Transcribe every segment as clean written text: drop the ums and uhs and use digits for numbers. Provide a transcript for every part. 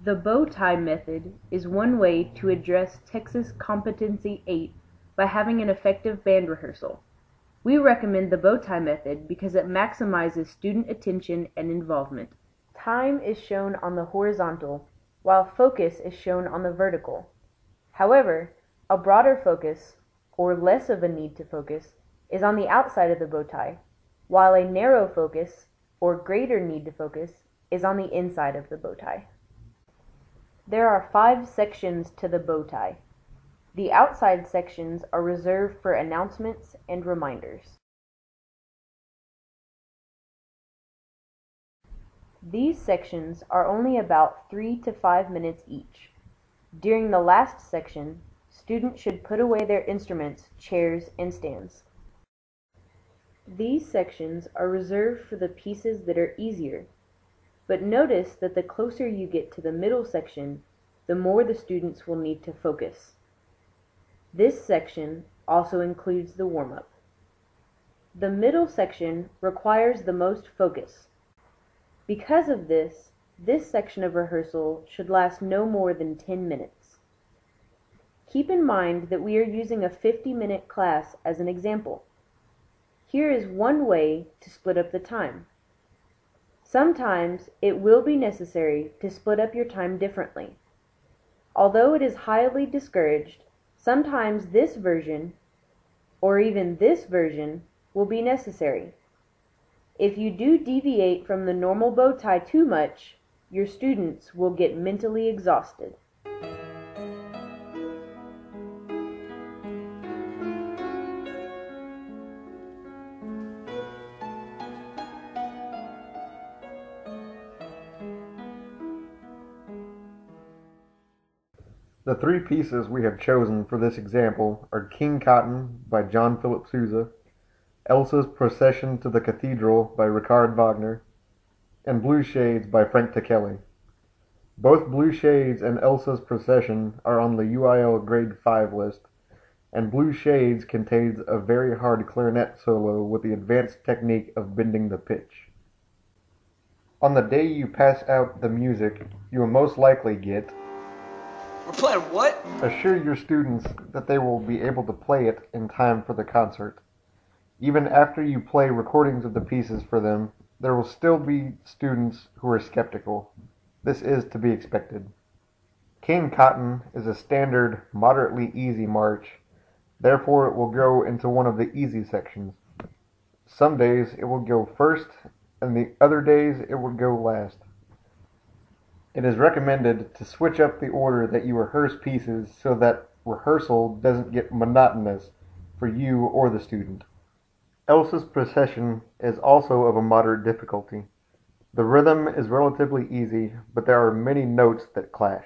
The bow tie method is one way to address Texas Competency 8 by having an effective band rehearsal. We recommend the bow tie method because it maximizes student attention and involvement. Time is shown on the horizontal, while focus is shown on the vertical. However, a broader focus, or less of a need to focus, is on the outside of the bow tie, while a narrow focus, or greater need to focus, is on the inside of the bow tie. There are 5 sections to the bow tie. The outside sections are reserved for announcements and reminders. These sections are only about 3 to 5 minutes each. During the last section, students should put away their instruments, chairs, and stands. These sections are reserved for the pieces that are easier, but notice that the closer you get to the middle section, the more the students will need to focus. This section also includes the warm-up. The middle section requires the most focus. Because of this section of rehearsal should last no more than 10 minutes. Keep in mind that we are using a 50-minute class as an example. Here is one way to split up the time. Sometimes it will be necessary to split up your time differently. Although it is highly discouraged, sometimes this version, or even this version, will be necessary. If you do deviate from the normal bow tie too much, your students will get mentally exhausted. The 3 pieces we have chosen for this example are King Cotton by John Philip Sousa, Elsa's Procession to the Cathedral by Richard Wagner, and Blue Shades by Frank Tekeli. Both Blue Shades and Elsa's Procession are on the UIL Grade 5 list, and Blue Shades contains a very hard clarinet solo with the advanced technique of bending the pitch. On the day you pass out the music, you will most likely get We're playing what? assure your students that they will be able to play it in time for the concert. Even after you play recordings of the pieces for them, there will still be students who are skeptical. This is to be expected. King Cotton is a standard, moderately easy march, therefore it will go into one of the easy sections. Some days it will go first, and the other days it will go last. It is recommended to switch up the order that you rehearse pieces so that rehearsal doesn't get monotonous for you or the student. Elsa's Procession is also of a moderate difficulty. The rhythm is relatively easy, but there are many notes that clash.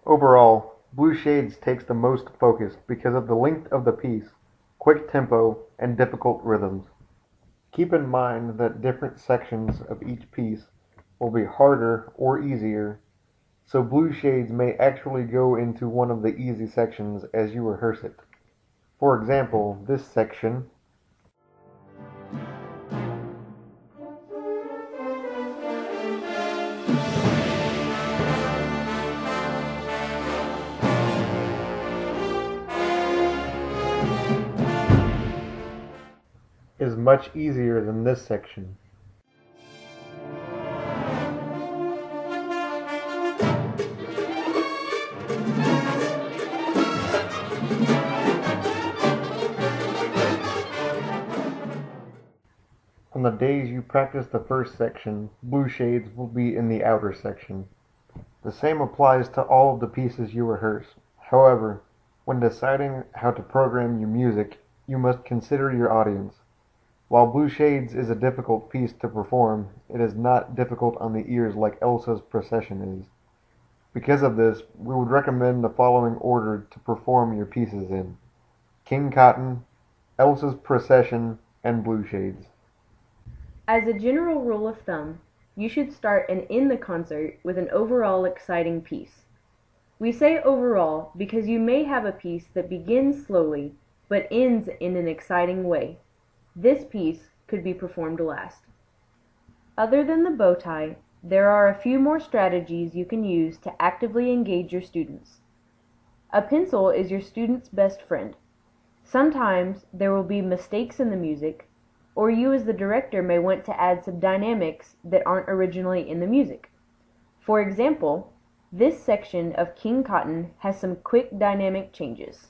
Overall, Blue Shades takes the most focus because of the length of the piece, quick tempo, and difficult rhythms. Keep in mind that different sections of each piece will be harder or easier, so Blue Shades may actually go into one of the easy sections as you rehearse it. For example, this section is much easier than this section. On the days you practice the first section, Blue Shades will be in the outer section. The same applies to all of the pieces you rehearse. However, when deciding how to program your music, you must consider your audience. While Blue Shades is a difficult piece to perform, it is not difficult on the ears like Elsa's Procession is. Because of this, we would recommend the following order to perform your pieces in: King Cotton, Elsa's Procession, and Blue Shades. As a general rule of thumb, you should start and end the concert with an overall exciting piece. We say overall because you may have a piece that begins slowly but ends in an exciting way. This piece could be performed last. Other than the bow tie, there are a few more strategies you can use to actively engage your students. A pencil is your student's best friend. Sometimes there will be mistakes in the music, or you as the director may want to add some dynamics that aren't originally in the music. For example, this section of King Cotton has some quick dynamic changes.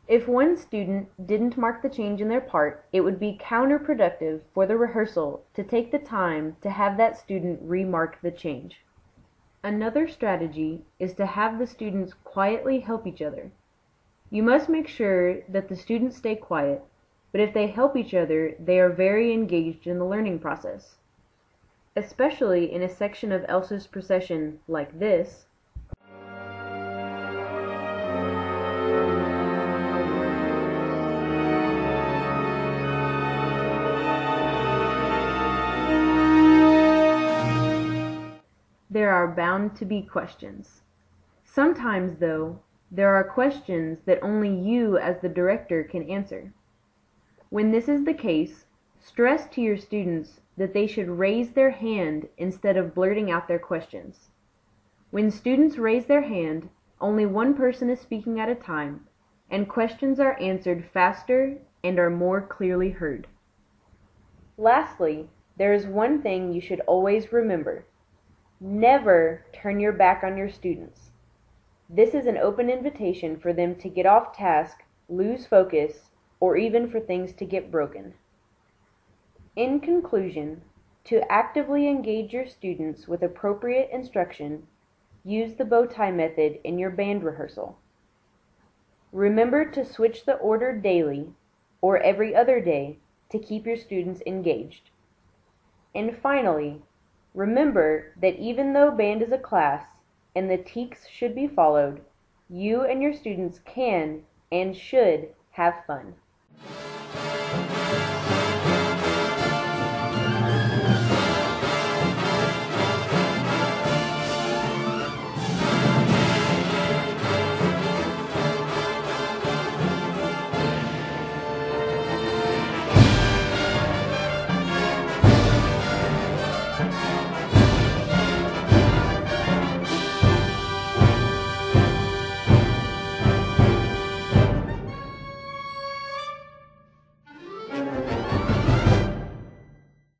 If one student didn't mark the change in their part, it would be counterproductive for the rehearsal to take the time to have that student remark the change. Another strategy is to have the students quietly help each other. You must make sure that the students stay quiet, but if they help each other, they are very engaged in the learning process. Especially in a section of Elsa's procession like this, there are bound to be questions. Sometimes, though, there are questions that only you as the director can answer. When this is the case, stress to your students that they should raise their hand instead of blurting out their questions. When students raise their hand, only one person is speaking at a time, and questions are answered faster and are more clearly heard. Lastly, there is one thing you should always remember. Never turn your back on your students. This is an open invitation for them to get off task, lose focus, or even for things to get broken. In conclusion, to actively engage your students with appropriate instruction, use the bow tie method in your band rehearsal. Remember to switch the order daily or every other day to keep your students engaged. And finally, remember that even though band is a class and the TEKs should be followed, you and your students can and should have fun.